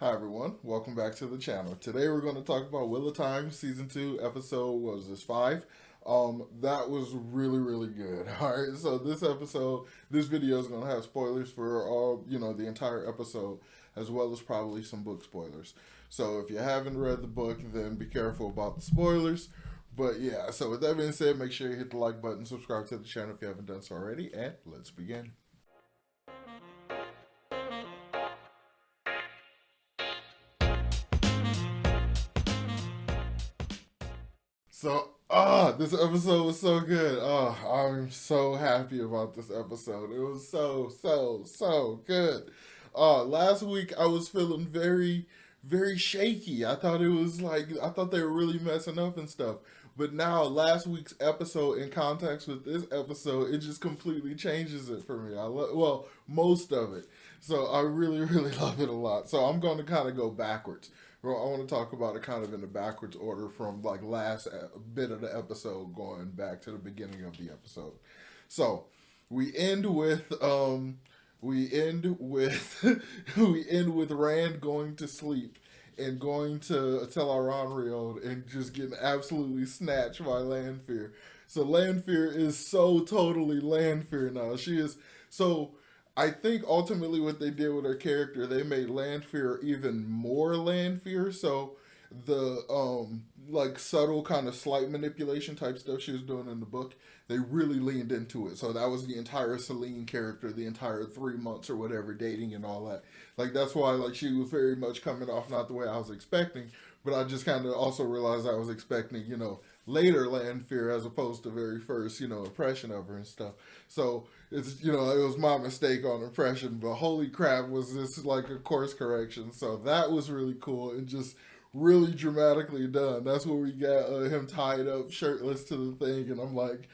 Hi everyone, welcome back to the channel. Today we're going to talk about Wheel of Time Season 2 episode, what was this, 5? That was really good. Alright, so this video is going to have spoilers for the entire episode, as well as probably some book spoilers. So if you haven't read the book, then be careful about the spoilers. But yeah, so with that being said, make sure you hit the like button, subscribe to the channel if you haven't done so already, and let's begin. This episode was so good. I'm so happy about this episode. It was so good. Last week I was feeling very shaky. I thought they were really messing up and stuff. But now, last week's episode in context with this episode, it just completely changes it for me. Most of it. So I really love it a lot. So I'm going to kind of go backwards. Well, I want to talk about it kind of in the backwards order from like last bit of the episode going back to the beginning of the episode. So we end with we end with we end with Rand going to sleep and going to Tel'aran'rhiod and just getting absolutely snatched by Lanfear. So Lanfear is so totally Lanfear now. She is so. I think ultimately what they did with her character, they made Lanfear even more Lanfear. So the like subtle kind of slight manipulation type stuff she was doing in the book, they really leaned into it. So that was the entire Celine character, the entire 3 months or whatever dating and all that. Like that's why like she was very much coming off not the way I was expecting, but I just kind of also realized I was expecting later Lanfear as opposed to very first impression of her and stuff. So it's it was my mistake on impression, but holy crap was this like a course correction. So that was really cool and just really dramatically done. That's where we got him tied up shirtless to the thing, and I'm like,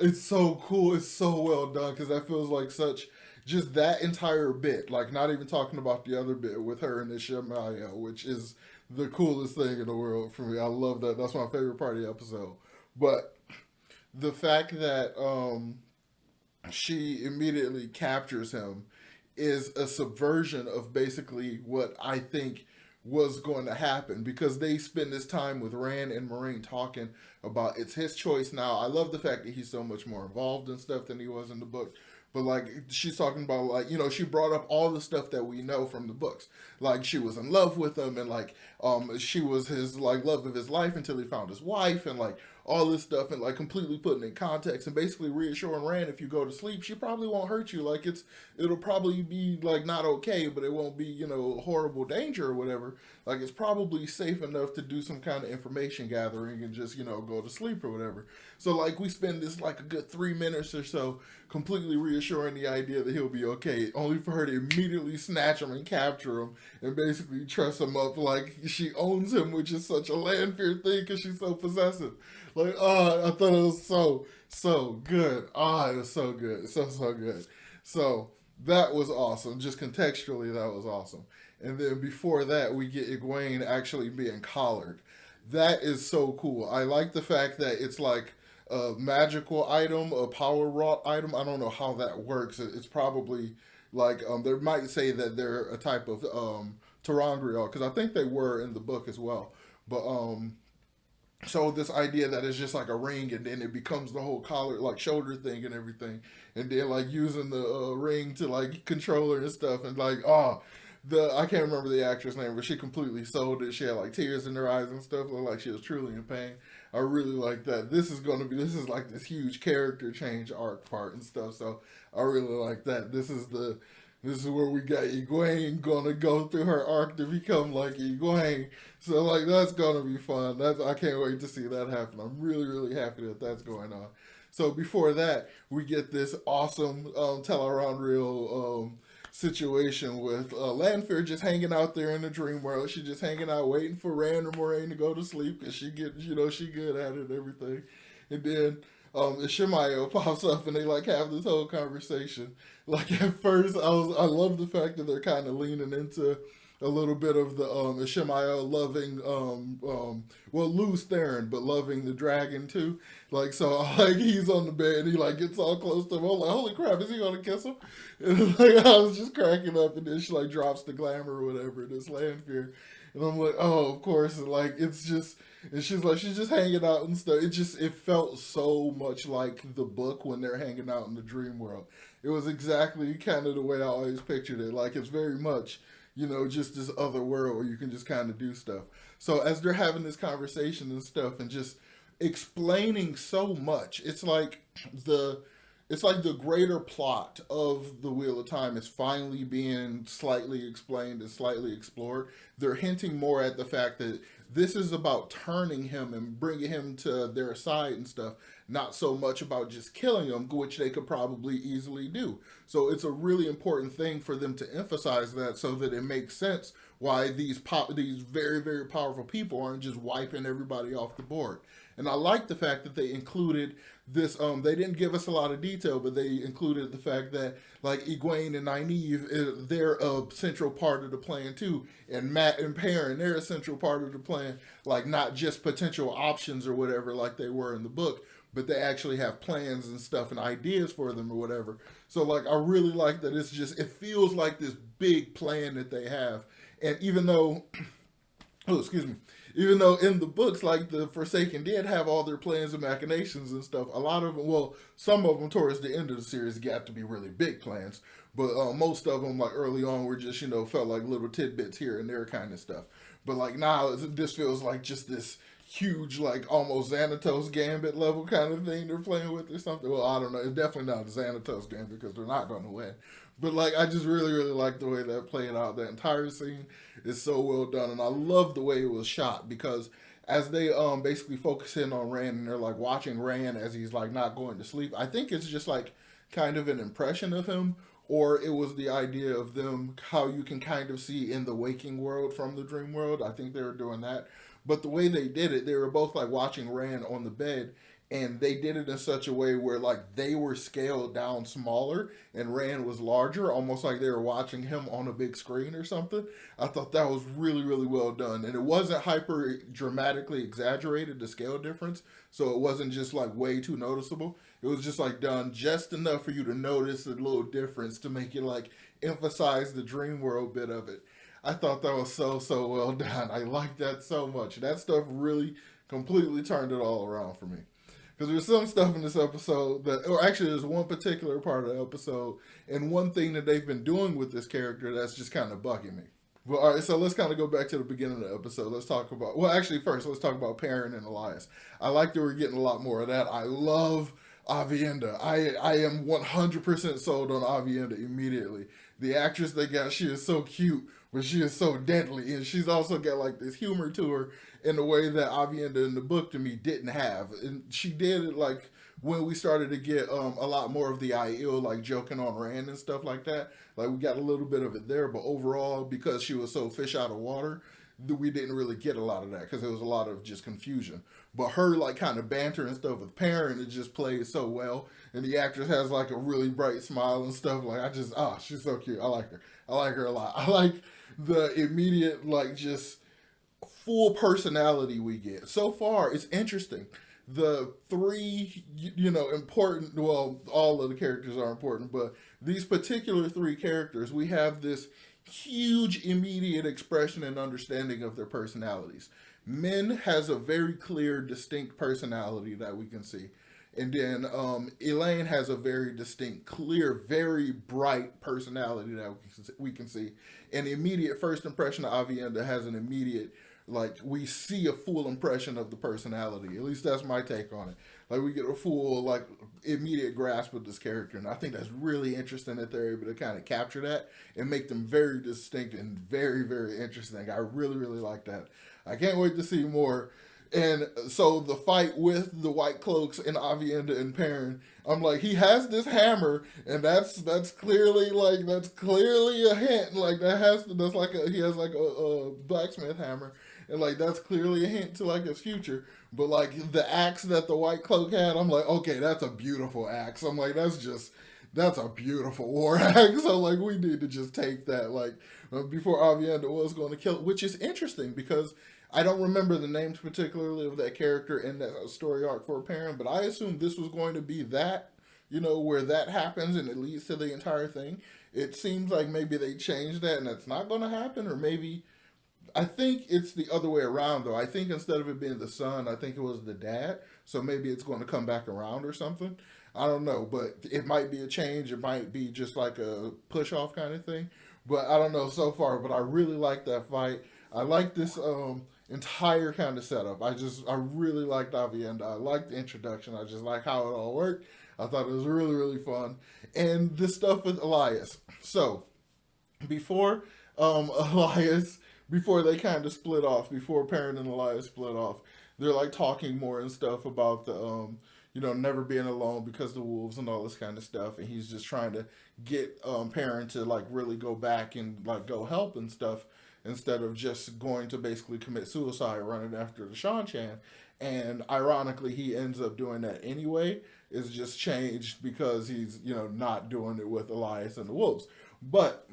it's so cool. It's so well done because that feels like such just that entire bit. Like not even talking about the other bit with her and the Shemaya, which is the coolest thing in the world for me. I love that. That's my favorite part of the episode. But the fact that she immediately captures him is a subversion of basically what I think was going to happen because they spend this time with Rand and Moraine talking about it's his choice now. I love the fact that he's so much more involved in stuff than he was in the book. But like she's talking about like she brought up all the stuff that we know from the books. Like she was in love with him and like she was his like love of his life until he found his wife and like all this stuff and like completely putting it in context and basically reassuring Rand if you go to sleep she probably won't hurt you. Like it'll probably be like not okay, but it won't be horrible danger or whatever. Like it's probably safe enough to do some kind of information gathering and just go to sleep or whatever. So like we spend this like a good 3 minutes or so completely reassuring the idea that he'll be okay, only for her to immediately snatch him and capture him and basically truss him up like she owns him, which is such a Lanfear thing because she's so possessive. Like, I thought it was so good. It was so good, so good. So that was awesome. Just contextually, that was awesome. And then before that, we get Egwene actually being collared. That is so cool. I like the fact that it's like a magical item, a power wrought item. I don't know how that works. It's probably like they might say that they're a type of Tarangriel because I think they were in the book as well. But so this idea that it's just like a ring and then it becomes the whole collar like shoulder thing and everything, and then like using the ring to like control her and stuff, and like the I can't remember the actress name, but she completely sold it. She had like tears in her eyes and stuff, looked like she was truly in pain. I really like that. This is like this huge character change arc part and stuff. So I really like that. This is where we got Egwene gonna go through her arc to become like Egwene. So like that's gonna be fun. I can't wait to see that happen. I'm really happy that that's going on. So before that, we get this awesome Tel'aran'rhiod situation with Lanfear just hanging out there in the dream world. She's just hanging out waiting for Rand or Moraine to go to sleep because she get she good at it and everything. And then Shemayo pops up and they like have this whole conversation. Like at first, I love the fact that they're kind of leaning into a little bit of the Ishmael loving well, Luz Theron, but loving the dragon too. Like, so like he's on the bed and he like gets all close to him. I'm like, holy crap, is he gonna kiss him? And like I was just cracking up, and then she like drops the glamour or whatever, this Lanfear, and I'm like, oh, of course. And like it's just, and she's just hanging out and stuff. It felt so much like the book when they're hanging out in the dream world. It was exactly kind of the way I always pictured it. Like it's very much, just this other world where you can just kind of do stuff. So as they're having this conversation and stuff and just explaining so much, the the greater plot of the Wheel of Time is finally being slightly explained and slightly explored. They're hinting more at the fact that this is about turning him and bringing him to their side and stuff, not so much about just killing him, which they could probably easily do. So it's a really important thing for them to emphasize that, so that it makes sense why these very very powerful people aren't just wiping everybody off the board. And I like the fact that they included this. They didn't give us a lot of detail, but they included the fact that like Egwene and Nynaeve, they're a central part of the plan too, and Matt and Perrin, they're a central part of the plan. Like not just potential options or whatever, like they were in the book, but they actually have plans and stuff and ideas for them or whatever. So like I really like that. It feels like this big plan that they have, and even though oh, excuse me. Even though in the books, like the Forsaken did have all their plans and machinations and stuff, a lot of them, well, some of them towards the end of the series got to be really big plans, but most of them, like early on, were just, felt like little tidbits here and there kind of stuff. But like now, this feels like just this huge, like almost Xanatos Gambit level kind of thing they're playing with or something. Well, I don't know. It's definitely not a Xanatos Gambit because they're not going to win. But like, I just really, really like the way that played out. The entire scene is so well done, and I love the way it was shot because as they basically focus in on Rand and they're like watching Rand as he's like not going to sleep. I think it's just like kind of an impression of him, or it was the idea of them how you can kind of see in the waking world from the dream world. I think they were doing that, but the way they did it, they were both like watching Rand on the bed, and they did it in such a way where like they were scaled down smaller and Rand was larger, almost like they were watching him on a big screen or something. I thought that was really really well done, and it wasn't hyper dramatically exaggerated, the scale difference, so it wasn't just like way too noticeable. It was just like done just enough for you to notice a little difference to make it like emphasize the dream world bit of it. I thought that was so well done. I liked that so much. That stuff really completely turned it all around for me. Because there's some stuff in this episode that, or actually, there's one particular part of the episode, and one thing that they've been doing with this character that's just kind of bugging me. Well, all right, so let's kind of go back to the beginning of the episode. Let's talk about, well, actually, first, let's talk about Perrin and Elias. I like that we're getting a lot more of that. I love Avienda. I am 100% sold on Avienda immediately. The actress they got, she is so cute, but she is so deadly, and she's also got like this humor to her in a way that Avienda in the book to me didn't have, and she did it like when we started to get a lot more of the Aiel like joking on Rand and stuff like that. Like we got a little bit of it there, but overall because she was so fish out of water, we didn't really get a lot of that because there was a lot of just confusion. But her like kind of banter and stuff with Perrin, it just played so well, and the actress has like a really bright smile and stuff. Like I just she's so cute. I like her. I like her a lot. I like the immediate like just full personality we get so far. It's interesting. The three, important, well, all of the characters are important, but these particular three characters, we have this huge immediate expression and understanding of their personalities. Min has a very clear distinct personality that we can see, and then Elaine has a very distinct clear very bright personality that we can see. And the immediate first impression of Avienda has an immediate, like we see a full impression of the personality. At least that's my take on it. Like we get a full like immediate grasp of this character, and I think that's really interesting that they're able to kind of capture that and make them very distinct and very very interesting. I really really like that. I can't wait to see more. And so the fight with the White Cloaks and Avienda and Perrin, I'm like, he has this hammer, and that's clearly a hint. Like that's like he has like a blacksmith hammer, and like that's clearly a hint to like his future. But like the axe that the White Cloak had, I'm like, okay, that's a beautiful axe. I'm like, That's a beautiful war axe. So like we need to just take that like before Avienda was going to kill it, which is interesting because I don't remember the names particularly of that character in that story arc for Perrin, but I assumed this was going to be that, where that happens and it leads to the entire thing. It seems like maybe they changed that and that's not going to happen, or maybe I think it's the other way around though. I think instead of it being the son, I think it was the dad. So maybe it's going to come back around or something. I don't know, but it might be a change. It might be just like a push off kind of thing. But I don't know so far. But I really like that fight. I like this entire kind of setup. I really liked Avienda. I liked the introduction. I just like how it all worked. I thought it was really really fun, and this stuff with Elias. So before Elias, before they kind of split off, before Perrin and Elias split off, they're like talking more and stuff about the never being alone because of the wolves and all this kind of stuff, and he's just trying to get Perrin to like really go back and like go help and stuff instead of just going to basically commit suicide running after the Shan Chan. And ironically, he ends up doing that anyway. It's just changed because he's not doing it with Elias and the wolves. But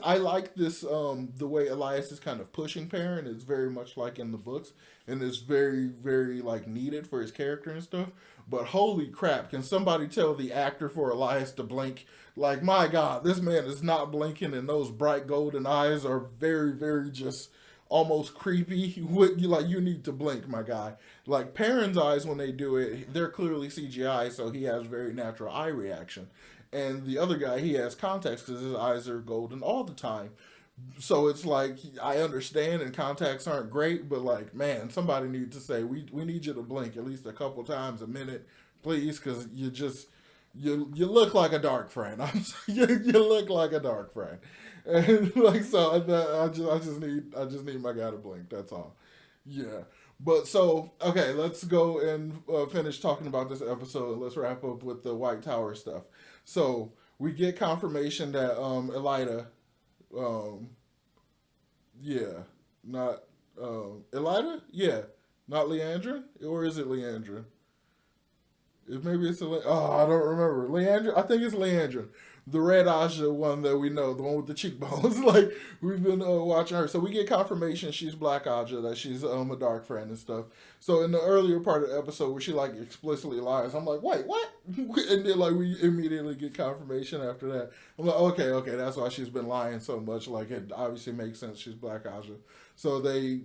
I like this the way Elias is kind of pushing Perrin. It's very much like in the books, and it's very very like needed for his character and stuff. But holy crap, can somebody tell the actor for Elias to blink? Like my God, this man is not blinking, and those bright golden eyes are very very just almost creepy. What you need to blink, my guy. Like Perrin's eyes when they do it, they're clearly CGI, so he has very natural eye reaction. And the other guy, he has contacts because his eyes are golden all the time. So it's like I understand, and contacts aren't great, but like man, somebody needs to say we need you to blink at least a couple times a minute, please, because you look like a dark friend. You look like a dark friend, and like so I just need my guy to blink. That's all. Yeah. But so okay, let's go and finish talking about this episode. Let's wrap up with the White Tower stuff. So we get confirmation that Elida, um, yeah, not Elida, yeah, not Leandra, or is it Leandra? If maybe it's I don't remember. Leandra, I think it's Leandra, the red Aja one that we know, the one with the cheekbones. Like we've been watching her, so we get confirmation she's Black Aja, that she's a dark friend and stuff. So in the earlier part of the episode where she like explicitly lies, I'm like, wait, what? And then like we immediately get confirmation after that. I'm like, okay, that's why she's been lying so much. Like it obviously makes sense. She's Black Aja. So they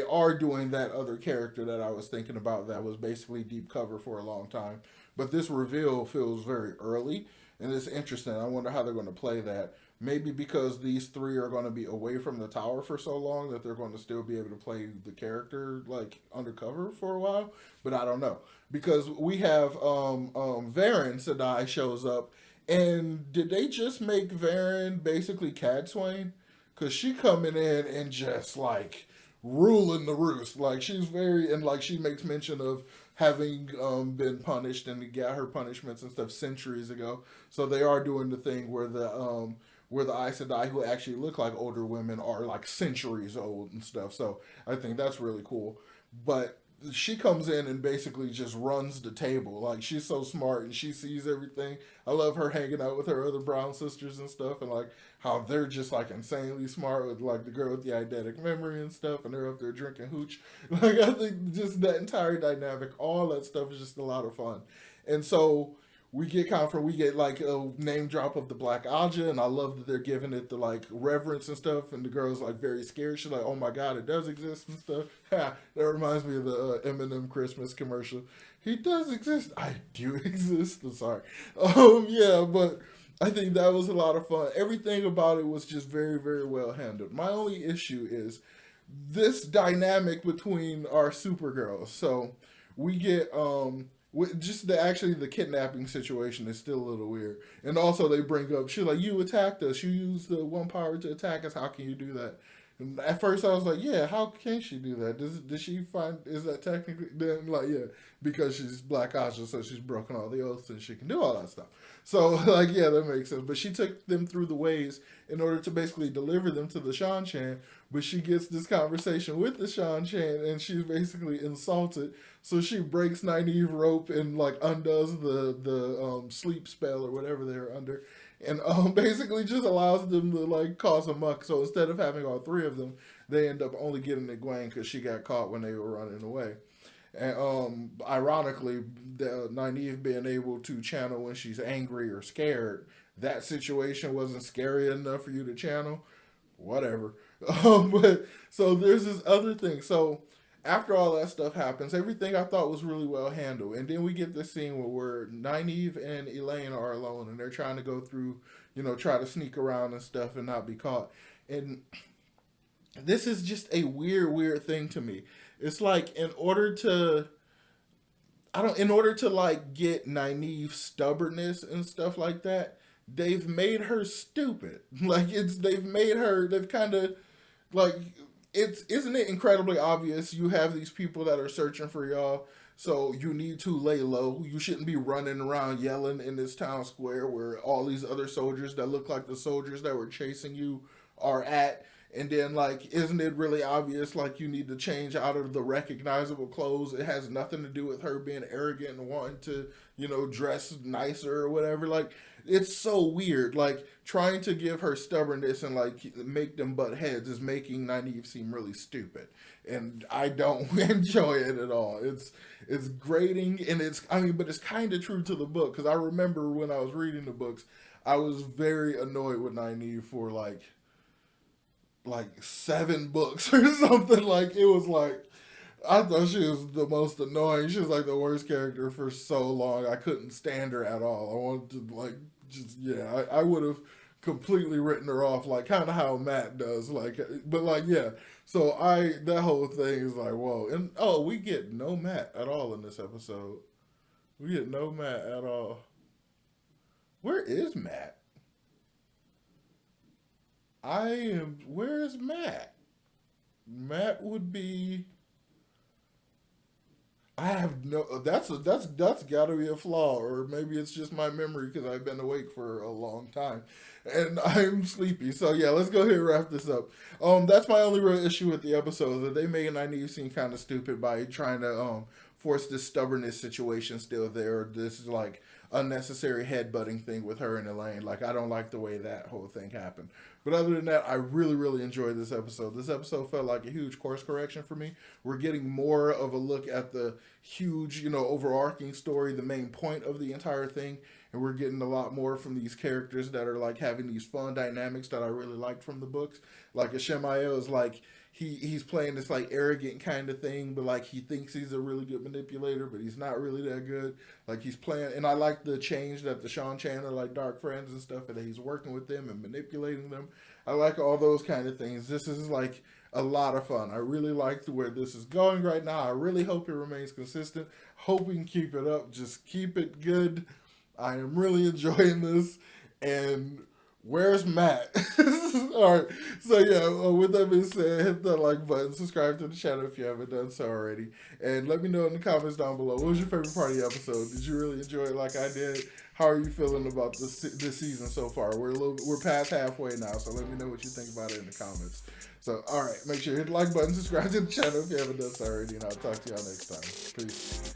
are doing that other character that I was thinking about that was basically deep cover for a long time. But this reveal feels very early, and it's interesting. I wonder how they're going to play that. Maybe because these three are going to be away from the tower for so long that they're going to still be able to play the character like undercover for a while. But I don't know because we have Varen Sedai shows up, and did they just make Varen basically Cadswain? Cause she coming in and just like ruling the roost. Like she's very and like she makes mention of having been punished and got her punishments and stuff centuries ago. So they are doing the thing where the Aes Sedai who actually look like older women are like centuries old and stuff. So I think that's really cool. But she comes in and basically just runs the table. Like she's so smart and she sees everything. I love her hanging out with her other brown sisters and stuff, and like how they're just like insanely smart with like the girl with the eidetic memory and stuff, and they're up there drinking hooch. Like I think just that entire dynamic, all that stuff is just a lot of fun. And so we get like a name drop of the Black Aja, and I love that they're giving it the like reverence and stuff. And the girl's like very scared. She's like, "Oh my god, it does exist and stuff." Ha, that reminds me of the Eminem Christmas commercial. He does exist. I do exist. I'm sorry. Yeah, but I think that was a lot of fun. Everything about it was just very very well handled. My only issue is this dynamic between our Supergirls. So we get just the kidnapping situation is still a little weird, and also they bring up she's like, you attacked us, you used the one power to attack us, how can you do that? And at first, I was like, yeah, how can she do that? Does she find, is that technically, then, like, yeah, because she's Black Asha, so she's broken all the oaths and she can do all that stuff. So, like, yeah, that makes sense. But she took them through the ways in order to basically deliver them to the Shan Chan. But she gets this conversation with the Shan Chan and she's basically insulted. So she breaks Nynaeve rope and, like, undoes the sleep spell or whatever they're under, and basically just allows them to like cause a muck. So instead of having all three of them, they end up only getting Egwene because she got caught when they were running away. And ironically, the Nynaeve being able to channel when she's angry or scared, that situation wasn't scary enough for you to channel. Whatever. But so there's this other thing. So after all that stuff happens, everything I thought was really well handled, and then we get this scene where Nynaeve and Elaine are alone, and they're trying to go through, try to sneak around and stuff and not be caught. And this is just a weird, weird thing to me. It's like in order to like get Nynaeve's stubbornness and stuff like that, they've made her stupid. They've kind of like it's isn't it incredibly obvious you have these people that are searching for y'all, so you need to lay low. You shouldn't be running around yelling in this town square where all these other soldiers that look like the soldiers that were chasing you are at. And then, like, isn't it really obvious, like, you need to change out of the recognizable clothes? It has nothing to do with her being arrogant and wanting to, dress nicer or whatever. Like, it's so weird. Like, trying to give her stubbornness and, like, make them butt heads is making Nynaeve seem really stupid. And I don't enjoy it at all. It's grating, and but it's kind of true to the book. Because I remember when I was reading the books, I was very annoyed with Nynaeve for, like 7 books or something. Like it was like I thought she was the most annoying. She was like the worst character for so long. I couldn't stand her at all. I wanted to like just yeah. I would have completely written her off, like kind of how Matt does. Like, but like yeah. So that whole thing is like whoa. And we get no Matt at all in this episode. We get no Matt at all. Where is Matt? Where is Matt? Matt would be. I have no. That's got to be a flaw, or maybe it's just my memory because I've been awake for a long time, and I'm sleepy. So yeah, let's go ahead and wrap this up. That's my only real issue with the episode, that they made Nynaeve seem kind of stupid by trying to force this stubbornness situation still there. This is like unnecessary headbutting thing with her and Elaine. Like I don't like the way that whole thing happened. But other than that, I really, really enjoyed this episode. This episode felt like a huge course correction for me. We're getting more of a look at the huge, overarching story, the main point of the entire thing. And we're getting a lot more from these characters that are like having these fun dynamics that I really liked from the books. Like Ashemael is like, he's playing this like arrogant kind of thing, but like he thinks he's a really good manipulator, but he's not really that good. Like he's playing, and I like the change that the Shan Chan are like dark friends and stuff, and that he's working with them and manipulating them. I like all those kind of things. This is like a lot of fun. I really like where this is going right now. I really hope it remains consistent. Hope we can keep it up. Just keep it good. I am really enjoying this, and where's Matt? All right. So yeah, with that being said, hit that like button, subscribe to the channel if you haven't done so already, and let me know in the comments down below what was your favorite part of the episode. Did you really enjoy it like I did? How are you feeling about this season so far? We're past halfway now, so let me know what you think about it in the comments. So all right, make sure you hit the like button, subscribe to the channel if you haven't done so already, and I'll talk to y'all next time. Peace.